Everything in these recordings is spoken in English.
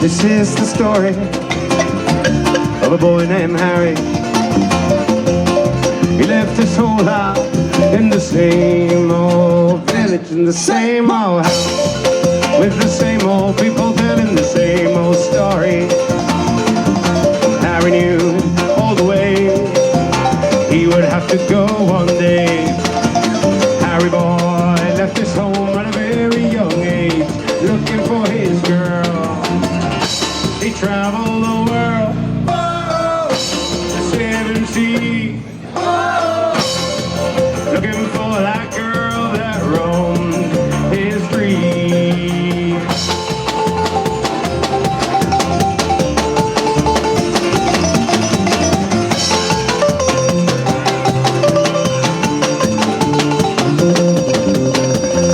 This is the story of a boy named Harry. He left his whole life in the same old village, in the same old house, with the same old people telling the same old story. Harry knew all the way he would have to go one day. Harry boy left his home at a very young age, looking for his girl. He traveled the world, the seven seas, looking for that girl that roamed his dreams.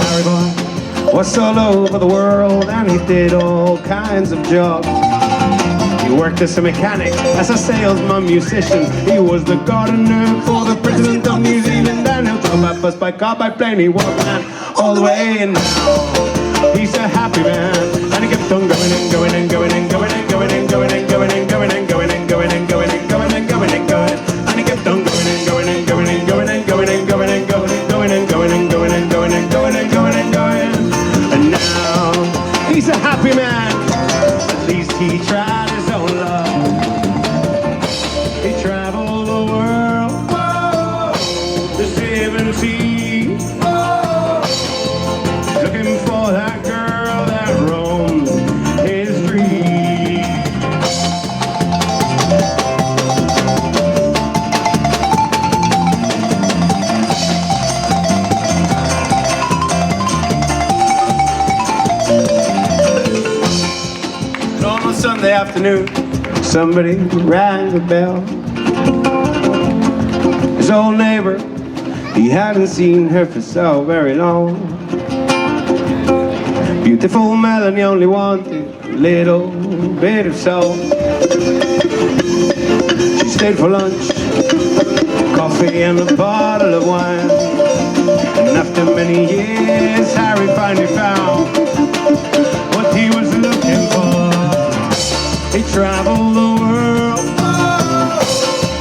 Harry boy was all over the world and he did all kinds of jobs. He worked as a mechanic, as a salesman, musician. He was the gardener for the president of New Zealand. And he'll drove by bus, by car, by plane. He walked man all the way, and now he's a happy man. And he kept on going and going and going and going and going and going and going and going and going and going and going and going and going and going. And he kept on going and going and going and going and going and going and going and going and going and going and going and going and going and going. And now he's a happy man. At least he tried his own love. He traveled the world, the seven seas, looking for that girl that roamed his dreams. And on a Sunday afternoon, somebody rang the bell. His old neighbor, he hadn't seen her for so very long. Beautiful Melanie only wanted a little bit of soul. She stayed for lunch, coffee and a bottle of wine. And after many years, Harry finally found what he was looking for. He traveled the world,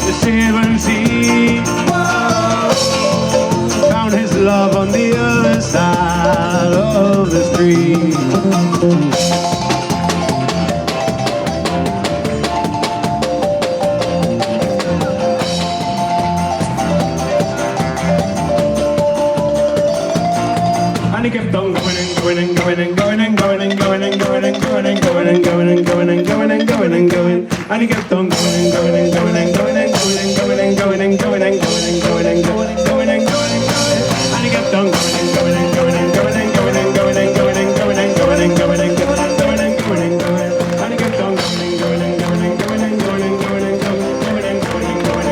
the seven seas, found his love on the other side of the street. And he kept on going and going and going and going and going and going and going and going and going and going and going and going and going and going. And he kept on going and going and going and going and going and going and going and going and going and going and going and going and going and going. And he kept on going and going and going and going and going and going and going and going and going and going and going and going and going and going. And he kept on going and going and going and going and going and going and going and going and going and going and going.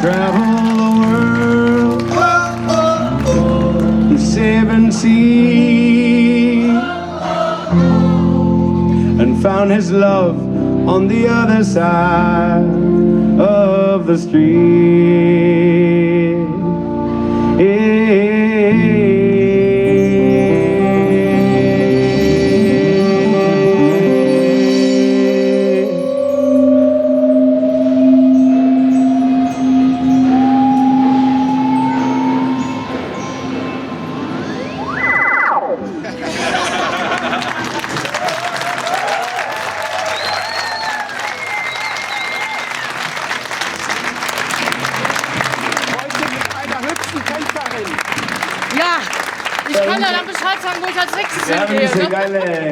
Travel the world, the seven seas, and found his love on the other side of the street. Ja, ich kann ja dann Bescheid sagen, wo ich als nächstes hingehe. Ja,